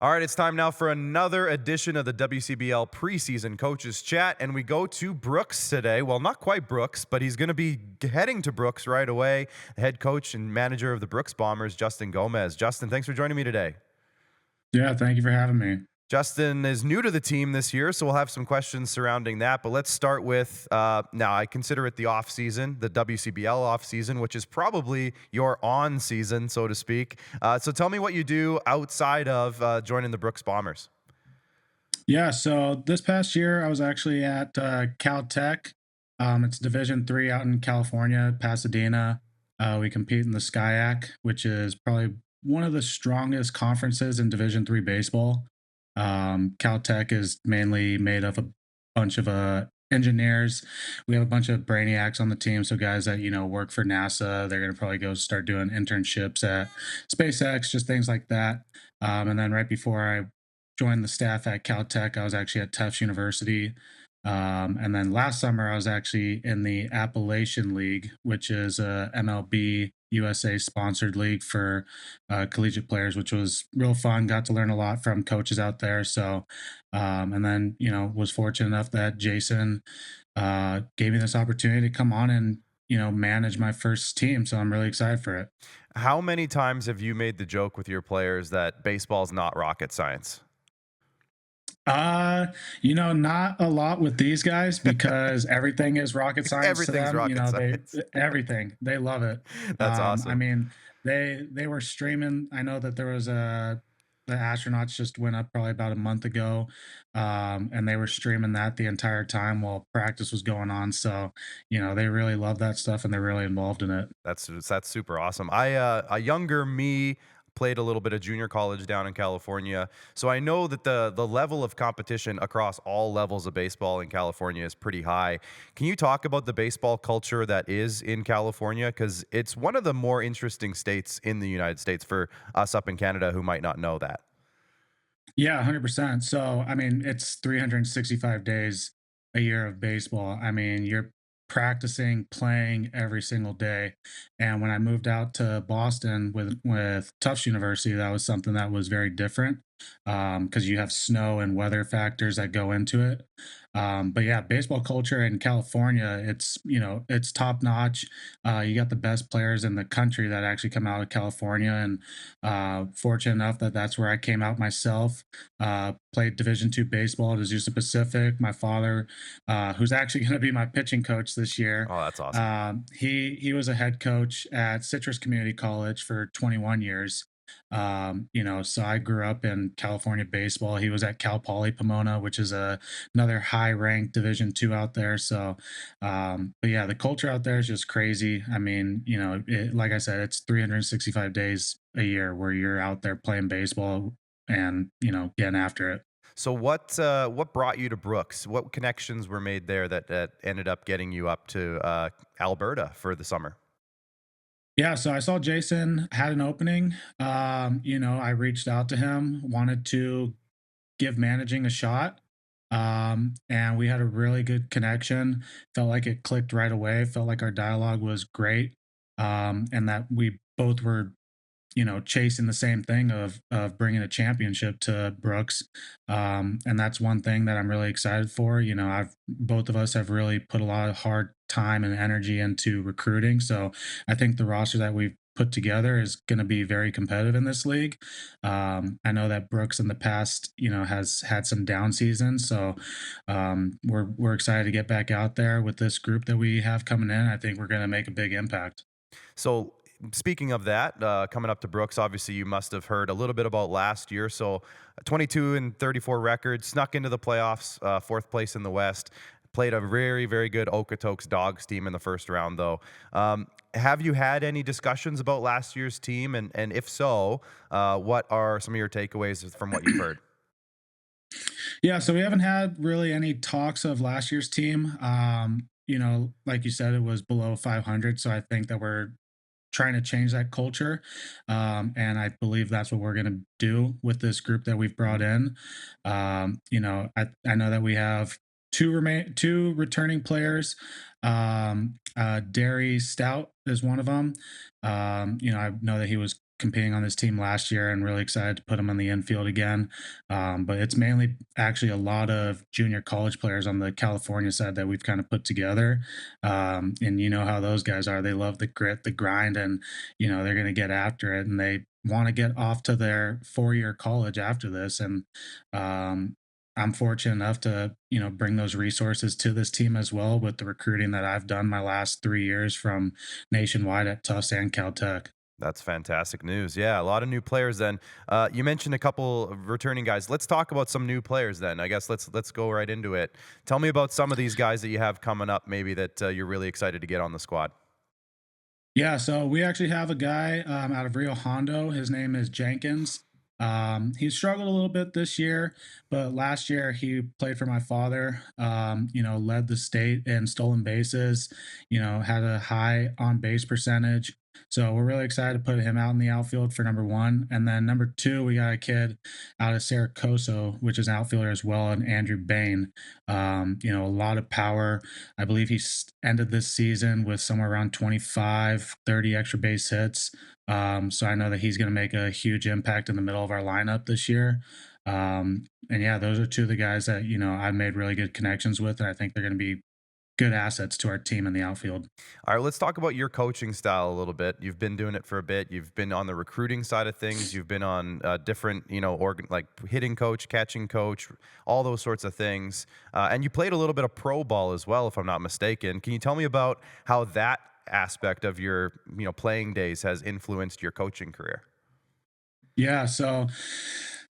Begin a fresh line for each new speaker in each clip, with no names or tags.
All right, it's time now for another edition of the WCBL preseason coaches chat, and we go to Brooks today. Well, not quite Brooks, but he's going to be heading to Brooks right away. The head coach and manager of the Brooks Bombers, Justin Gomez. Justin, thanks for joining me today.
Yeah, thank you for having me.
Justin is new to the team this year, so we'll have some questions surrounding that. But let's start with now, I consider it the off season, the WCBL off season, which is probably your on season, so to speak. So tell me what you do outside of joining the Brooks Bombers.
Yeah, so this past year I was actually at Caltech. It's Division 3 out in California, Pasadena. We compete in the SCIAC, which is probably one of the strongest conferences in Division 3 baseball. Caltech is mainly made of a bunch of engineers. We have a bunch of brainiacs on the team, so guys that work for NASA. They're gonna probably go start doing internships at SpaceX, just things like that. And then right before I joined the staff at Caltech, I was actually at Tufts University. And then last summer, I was actually in the Appalachian League, which is a MLB USA sponsored league for collegiate players, which was real fun. Got to learn a lot from coaches out there. So, and then, was fortunate enough that Jason gave me this opportunity to come on and, manage my first team. So I'm really excited for it.
How many times have you made the joke with your players that baseball is not rocket science?
Uh, not a lot with these guys because everything is rocket science to
Everything's
them.
rocket
They
science.
everything. They love it.
That's
I
awesome.
mean, they were streaming. I know that there was the astronauts just went up probably about a month ago. And they were streaming that the entire time while practice was going on. So, they really love that stuff and they're really involved in it.
That's super awesome. A younger me played a little bit of junior college down in California, so I know that the level of competition across all levels of baseball in California is pretty high. Can you talk about the baseball culture that is in California? Because it's one of the more interesting states in the United States for us up in Canada who might not know that.
Yeah, 100%. So, I mean, it's 365 days a year of baseball. I mean, you're practicing, playing every single day. And when I moved out to Boston with Tufts University, that was something that was very different because you have snow and weather factors that go into it. But yeah, baseball culture in California, it's top notch. You got the best players in the country that actually come out of California, and fortunate enough that that's where I came out myself. Played Division 2 baseball at Azusa Pacific. My father, who's actually going to be my pitching coach this year,
Oh, that's awesome.
he was a head coach at Citrus Community College for 21 years. So I grew up in California baseball. He was at Cal Poly Pomona, which is another high ranked Division 2 out there. So, but yeah, the culture out there is just crazy. I mean, like I said, it's 365 days a year where you're out there playing baseball and getting after it.
So what brought you to Brooks? What connections were made there that ended up getting you up to Alberta for the summer?
Yeah, so I saw Jason had an opening. I reached out to him, wanted to give managing a shot. And we had a really good connection. Felt like it clicked right away. Felt like our dialogue was great. And that we both were chasing the same thing of bringing a championship to Brooks. And that's one thing that I'm really excited for. I've both of us have really put a lot of hard time and energy into recruiting. So I think the roster that we've put together is going to be very competitive in this league. I know that Brooks in the past, has had some down seasons. So we're excited to get back out there with this group that we have coming in. I think we're going to make a big impact.
So, speaking of that, coming up to Brooks, obviously you must have heard a little bit about last year. So, 22 and 34 record, snuck into the playoffs, fourth place in the West. Played a very, very good Okotoks Dogs team in the first round, though. Have you had any discussions about last year's team? And if so, what are some of your takeaways from what you've heard?
Yeah, so we haven't had really any talks of last year's team. Like you said, it was below 500. So I think that we're trying to change that culture. And I believe that's what we're going to do with this group that we've brought in. I know that we have two returning players. Derry Stout is one of them. I know that he was competing on this team last year and really excited to put him on the infield again. But it's mainly actually a lot of junior college players on the California side that we've kind of put together. And you know how those guys are. They love the grit, the grind, and they're going to get after it, and they want to get off to their 4-year college after this. And um, I'm fortunate enough to, bring those resources to this team as well with the recruiting that I've done my last 3 years from nationwide at Tufts and Caltech.
That's fantastic news. Yeah, a lot of new players. Then you mentioned a couple of returning guys. Let's talk about some new players. Then I guess let's go right into it. Tell me about some of these guys that you have coming up. Maybe that you're really excited to get on the squad.
Yeah, so we actually have a guy out of Rio Hondo. His name is Jenkins. He struggled a little bit this year, but last year he played for my father. Led the state in stolen bases. Had a high on base percentage. So we're really excited to put him out in the outfield for number one. And then number two, we got a kid out of Saracoso, which is an outfielder as well, and Andrew Bain. A lot of power. I believe ended this season with somewhere around 25, 30 extra base hits. So I know that he's going to make a huge impact in the middle of our lineup this year. And yeah, those are two of the guys that, I've made really good connections with, and I think they're going to be good assets to our team in the outfield.
All right, let's talk about your coaching style a little bit. You've been doing it for a bit. You've been on the recruiting side of things. You've been on different, like hitting coach, catching coach, all those sorts of things. And you played a little bit of pro ball as well, if I'm not mistaken. Can you tell me about how that aspect of your, playing days has influenced your coaching career?
Yeah, so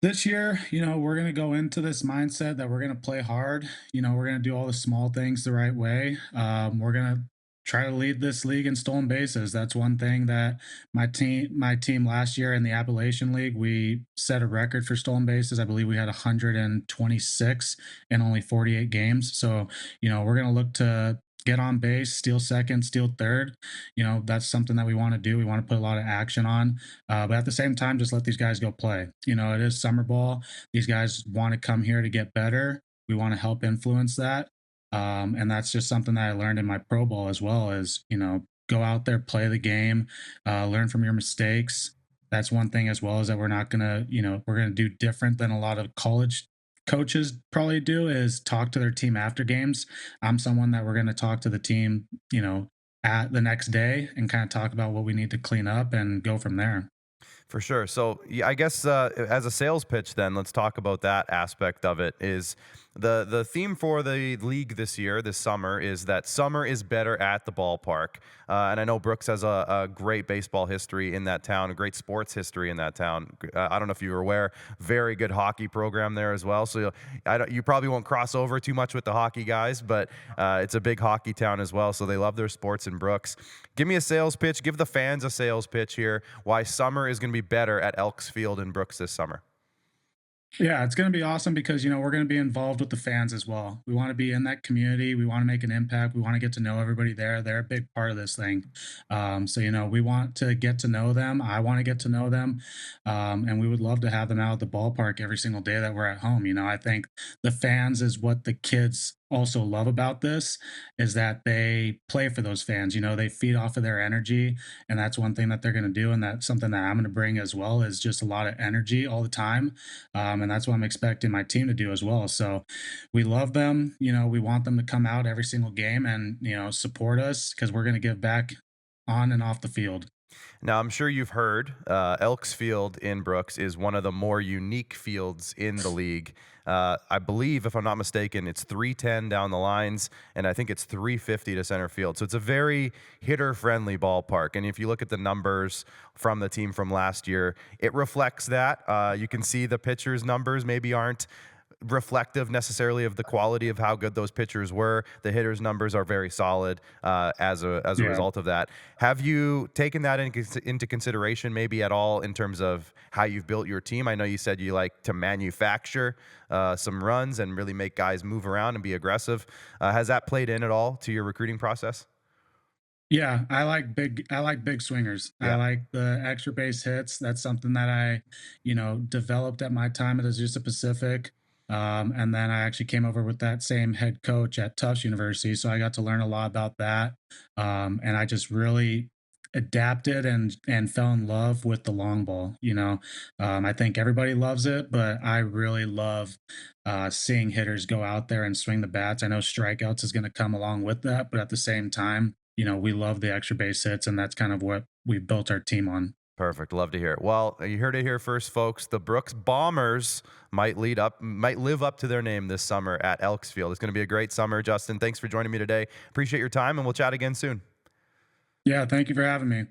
this year, we're going to go into this mindset that we're going to play hard. We're going to do all the small things the right way. We're going to try to lead this league in stolen bases. That's one thing that my team last year in the Appalachian League, we set a record for stolen bases. I believe we had 126 in only 48 games. So, we're going to look to get on base, steal second, steal third. That's something that we want to do. We want to put a lot of action on, but at the same time, just let these guys go play. It is summer ball. These guys want to come here to get better. We want to help influence that. And that's just something that I learned in my pro ball as well is, go out there, play the game, learn from your mistakes. That's one thing as well is that we're not going to, we're going to do different than a lot of college coaches probably do is talk to their team after games. I'm someone that we're going to talk to the team, at the next day and kind of talk about what we need to clean up and go from there.
For sure. So, yeah, I guess as a sales pitch, then let's talk about that aspect of it. Is the theme for the league this year, this summer, is that summer is better at the ballpark. And I know Brooks has a great baseball history in that town, a great sports history in that town. I don't know if you were aware, very good hockey program there as well. So you probably won't cross over too much with the hockey guys, but it's a big hockey town as well. So they love their sports in Brooks. Give me a sales pitch. Give the fans a sales pitch here. Why summer is going to be better at Elks Field in Brooks this summer.
Yeah, it's going to be awesome because, we're going to be involved with the fans as well. We want to be in that community. We want to make an impact. We want to get to know everybody there. They're a big part of this thing. So, we want to get to know them. I want to get to know them. And we would love to have them out at the ballpark every single day that we're at home. I think the fans is what the kids also love about this is that they play for those fans. They feed off of their energy, and that's one thing that they're going to do, and that's something that I'm going to bring as well is just a lot of energy all the time, and that's what I'm expecting my team to do as well. So we love them. We want them to come out every single game and support us because we're going to give back on and off the field.
Now, I'm sure you've heard Elks Field in Brooks is one of the more unique fields in the league. I believe, if I'm not mistaken, it's 310 down the lines, and I think it's 350 to center field. So it's a very hitter-friendly ballpark. And if you look at the numbers from the team from last year, it reflects that. You can see the pitchers' numbers maybe aren't reflective necessarily of the quality of how good those pitchers were. The hitters' numbers are very solid as a
Yeah.
result of that. Have you taken that into consideration maybe at all in terms of how you've built your team? I know you said you like to manufacture some runs and really make guys move around and be aggressive. Has that played in at all to your recruiting process?
Yeah, I like big swingers. I
Yeah.
like the extra base hits. That's something that I, developed at my time at Azusa Pacific. And then I actually came over with that same head coach at Tufts University. So I got to learn a lot about that. And I just really adapted and fell in love with the long ball. I think everybody loves it, but I really love seeing hitters go out there and swing the bats. I know strikeouts is going to come along with that, but at the same time, we love the extra base hits, and that's kind of what we've built our team on.
Perfect. Love to hear it. Well, you heard it here first, folks. The Brooks Bombers might live up to their name this summer at Elks Field. It's going to be a great summer. Justin, thanks for joining me today. Appreciate your time, and we'll chat again soon.
Yeah, thank you for having me.